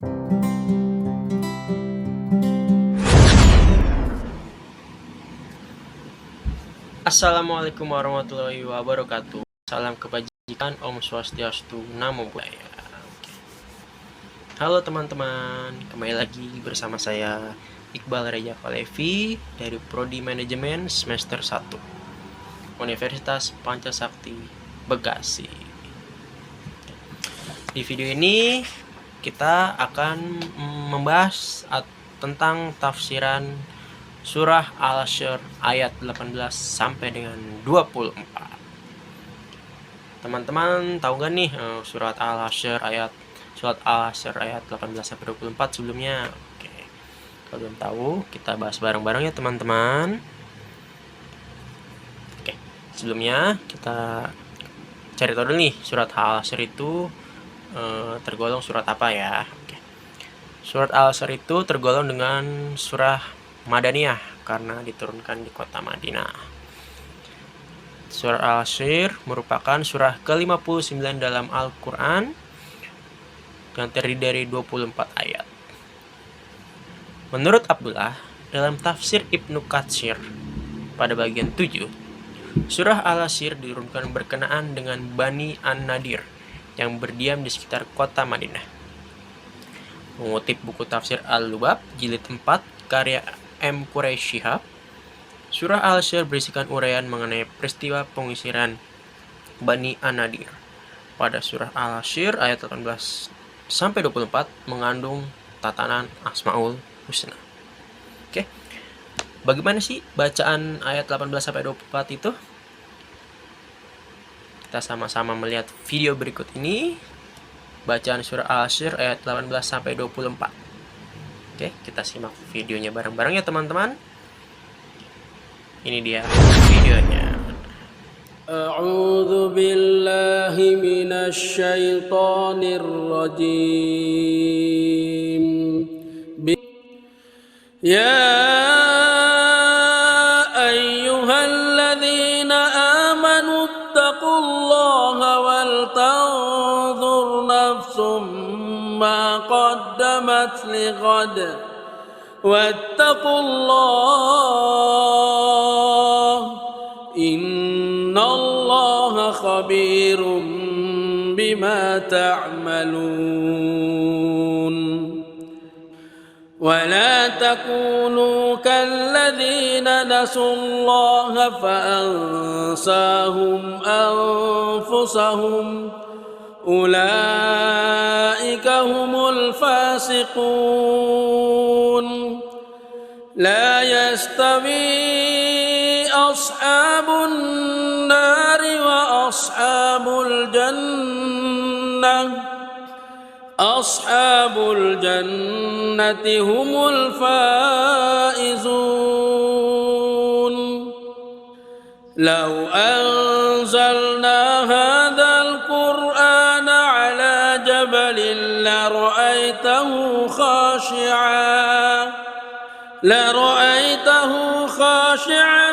Assalamualaikum warahmatullahi wabarakatuh. Salam kebajikan, Om Swastiastu, Namo Buddhaya. Halo teman-teman, kembali lagi bersama saya Iqbal Reja Falevi dari Prodi Manajemen semester 1 Universitas Pancasakti Bekasi. Di video ini kita akan membahas tentang tafsiran Surah Al-Hasyr ayat 18 sampai dengan 24. Teman-teman tahu gak nih surat Al-Hasyr ayat 18 sampai 24 sebelumnya? Oke. Kalau belum tahu, kita bahas bareng-bareng ya teman-teman. Oke. Sebelumnya kita cari tahu dulu nih surat Al-Hasyr itu tergolong surat apa ya? Oke. Surat Al-Hasyr itu tergolong dengan surah Madaniyah karena diturunkan di kota Madinah. Surah Al-Hasyr merupakan surah ke-59 dalam Al-Quran yang terdiri dari 24 ayat. Menurut Abdullah, dalam tafsir Ibnu Katsir pada bagian 7, surah Al-Hasyr diturunkan berkenaan dengan Bani An-Nadir yang berdiam di sekitar kota Madinah. Mengutip buku tafsir Al-Lubab jilid 4 karya M. Quraish Shihab, surah Al-Hasyr berisikan uraian mengenai peristiwa pengusiran Bani An-Nadir. Pada surah Al-Hasyr ayat 18 sampai 24 mengandung tatanan Asmaul Husna. Oke. Bagaimana sih bacaan ayat 18 sampai 24 itu? Kita sama-sama melihat video berikut ini. Bacaan surah Al-Hasyr ayat 18 sampai 24. Oke, kita simak videonya bareng-bareng ya teman-teman. Ini dia videonya. A'udzu billahi minasy syaithanir rajim. Ya ayyuhalladzina amanu taqullaha wal tanzur nafsum ma qaddamat lighad wattaqullah innallaha khabirum bima ta'malun. ولا تكونوا كالذين نسوا الله فأنساهم أنفسهم أولئك هم الفاسقون. لا يستوي أصحاب النار وأصحاب الجنة أصحاب الجنة هم الفائزون. لو أنزلنا هذا القرآن على جبل لرأيته خاشعا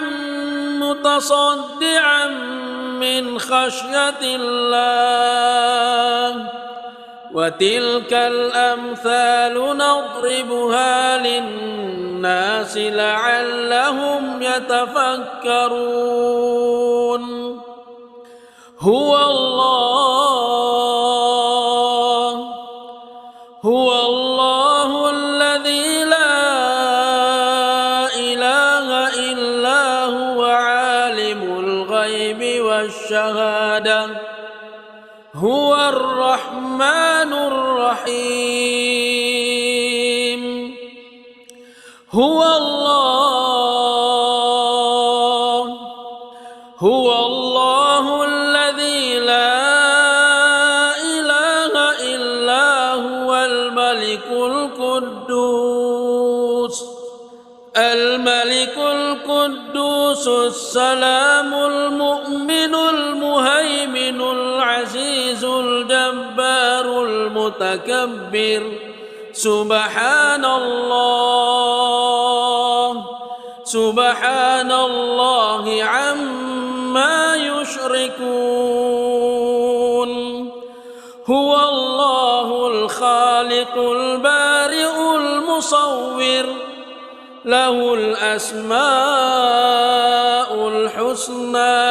متصدعا من خشية الله. وتلك الأمثال نضربها للناس لعلهم يتفكرون. هو الله الذي لا إله إلا هو عالم الغيب والشهادة هو الرحمن الرحيم. هو الله الذي لا إله إلا هو الملك القدوس السلام المؤمن المهيمن العزيز الجبار المتكبر. سبحان الله عما يشركون. هو الله الخالق البارئ المصور له الأسماء الحسنى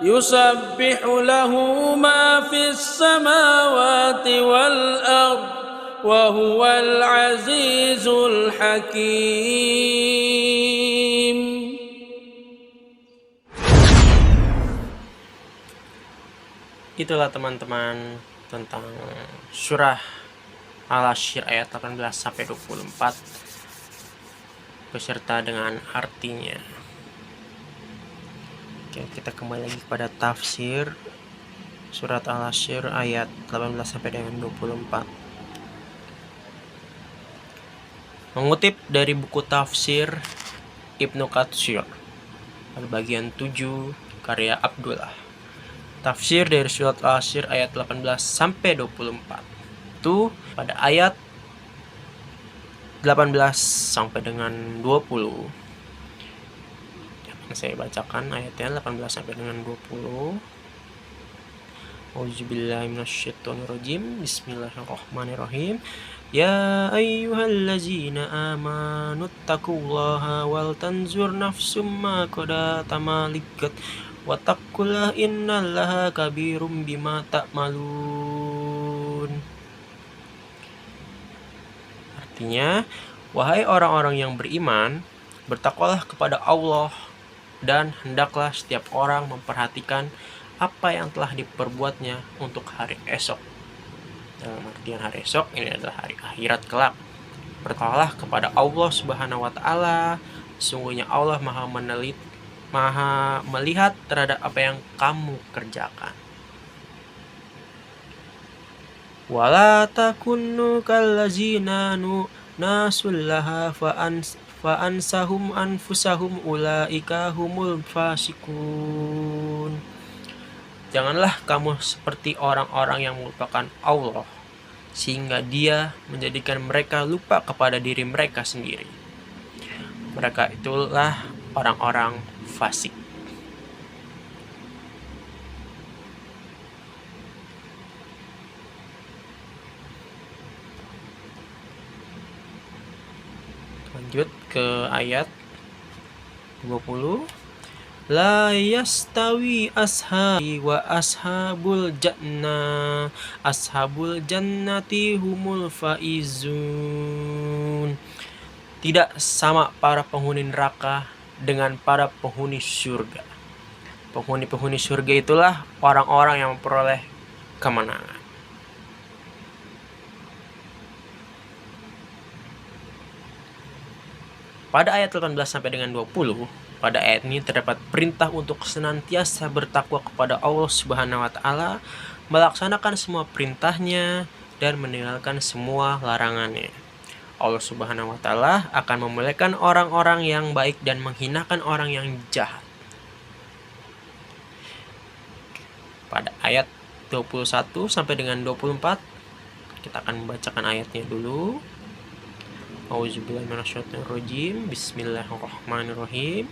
يسبح له ما في السماوات والأرض وهو العزيز الحكيم. Itulah teman-teman tentang surah Al-Hasyr ayat 18 sampai 24 beserta dengan artinya. Oke, kita kembali lagi kepada tafsir surat Al-Hasyr ayat 18 sampai dengan 24. Mengutip dari buku tafsir Ibnu Katsir bagian 7 karya Abdullah. Tafsir dari surat Al-Hasyr ayat 18 sampai 24. Itu pada ayat 18 sampai dengan 20. Saya bacakan ayatnya 18 sampai dengan 20. Auzubillahi minasyaitonirrajim. Bismillahirrahmanirrahim. Ya ayyuhallazina amanu taqullaha wal tanzur nafsum ma qadat malikat wattaqullah innallaha kabirum bima ta'malun. Artinya, wahai orang-orang yang beriman, bertakwalah kepada Allah dan hendaklah setiap orang memperhatikan apa yang telah diperbuatnya untuk hari esok. Dalam artian hari esok ini adalah hari akhirat kelak. Bertakwalah kepada Allah Subhanahu wa taala. Sesungguhnya Allah Maha melihat terhadap apa yang kamu kerjakan. Wala takunu kallazina nasullaha fa'ansahum anfusahum ulaika humul fasikun. Janganlah kamu seperti orang-orang yang melupakan Allah, sehingga Dia menjadikan mereka lupa kepada diri mereka sendiri. Mereka itulah orang-orang fasik. Lanjut ke ayat 20. La yastawi ashabi wa ashabul jannati humul faizun. Tidak sama para penghuni neraka dengan para penghuni surga. Penghuni surga itulah orang-orang yang memperoleh kemenangan. Pada ayat 18 sampai dengan 20, pada ayat ini terdapat perintah untuk senantiasa bertakwa kepada Allah Subhanahu wa taala, melaksanakan semua perintahnya dan meninggalkan semua larangannya. Allah Subhanahu wa taala akan memuliakan orang-orang yang baik dan menghinakan orang yang jahat. Pada ayat 21 sampai dengan 24, kita akan membacakan ayatnya dulu. Auzubillahi minasyaitonirrajim. Bismillahirrahmanirrahim.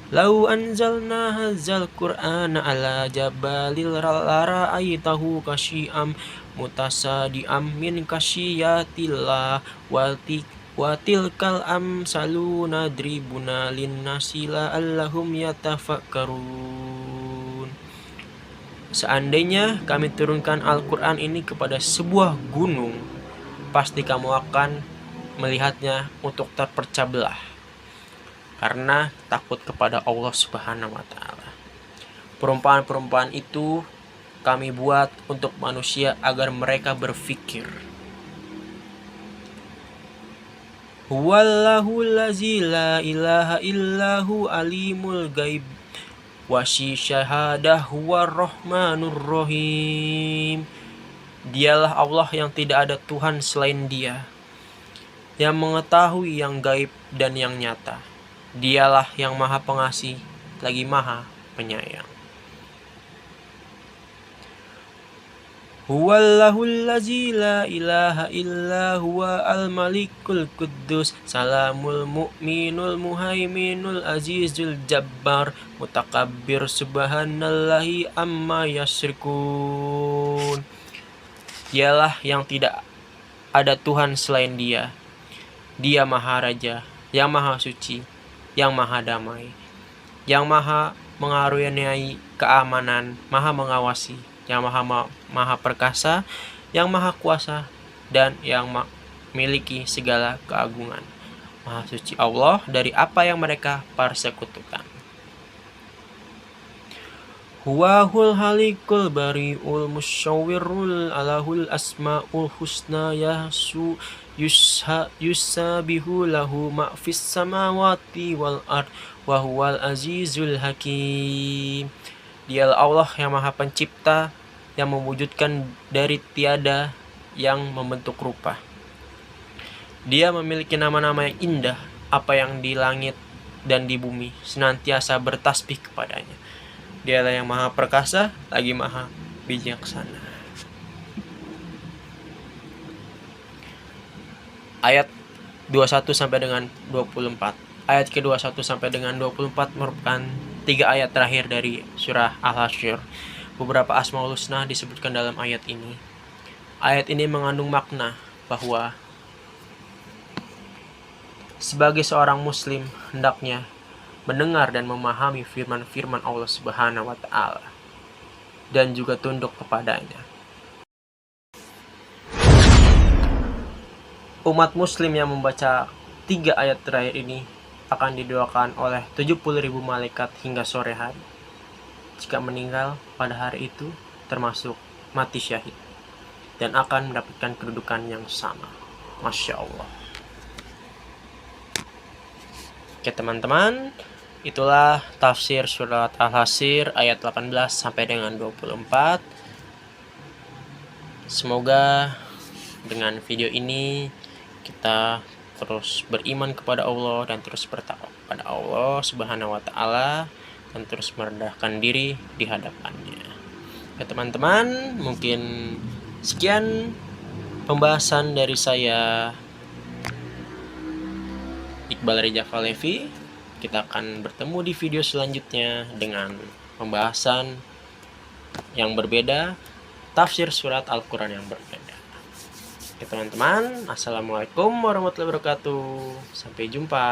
Lau anzalna hadzal qur'ana ala jabalil lara'aitahu kasyi'am mutasadi'am min kasyiyatillah wa tilkal amsalu nadribuna linnasi la'allahum yatafakkarun. Seandainya kami turunkan Al-Quran ini kepada sebuah gunung, pasti kamu akan melihatnya untuk terpecah belah karena takut kepada Allah Subhanahu wa taala. Perumpamaan-perumpamaan itu kami buat untuk manusia agar mereka berfikir. Huwallahu allazi la ilaha illahu alimul ghaib wa syahadah huwar rahmanur rahim. Dialah Allah yang tidak ada Tuhan selain Dia, yang mengetahui yang gaib dan yang nyata. Dialah yang maha pengasih lagi maha penyayang. Huwallahul ladzi la ilaha illa huwa al-malikul quddus salamul mu'minul muhaiminul azizul jabbar mutakabbir subhanallahi amma yasyrikun. Dialah yang tidak ada Tuhan selain Dia. Dia Maha Raja, yang Maha Suci, yang Maha Damai, yang Maha mengaruniai keamanan, Maha mengawasi, yang Maha Perkasa, yang Maha Kuasa, dan yang memiliki segala keagungan. Maha suci Allah dari apa yang mereka persekutukan. Huwahul halikul bari'ul musyawwirul alahul asma'ul husna yusabihu lahu ma fis samawati wal ard wa huwal azizul hakim. Dialah Allah yang Maha Pencipta, yang mewujudkan dari tiada, yang membentuk rupa. Dia memiliki nama-nama yang indah, apa yang di langit dan di bumi senantiasa bertasbih kepadanya. Dialah yang Maha Perkasa, lagi Maha Bijaksana. Ayat 21 sampai dengan 24. Ayat ke-21 sampai dengan 24 merupakan 3 ayat terakhir dari surah Al-Hasyr. Beberapa Asmaul Husna disebutkan dalam ayat ini. Ayat ini mengandung makna bahwa sebagai seorang muslim hendaknya mendengar dan memahami firman-firman Allah Subhanahu wa taala dan juga tunduk kepadanya. Umat muslim yang membaca 3 ayat terakhir ini akan didoakan oleh 70.000 malaikat hingga sore hari. Jika meninggal pada hari itu termasuk mati syahid dan akan mendapatkan kedudukan yang sama. Masya Allah. Oke teman-teman, itulah tafsir surat Al-Hasyr ayat 18 sampai dengan 24. Semoga dengan video ini kita terus beriman kepada Allah dan terus bertakwa kepada Allah Subhanahu wa taala dan terus merendahkan diri di hadapannya. Ya teman-teman, mungkin sekian pembahasan dari saya Iqbal Reza Falevi. Kita akan bertemu di video selanjutnya dengan pembahasan yang berbeda, tafsir surat Al-Quran yang berbeda. Oke teman-teman, assalamualaikum warahmatullahi wabarakatuh. Sampai jumpa.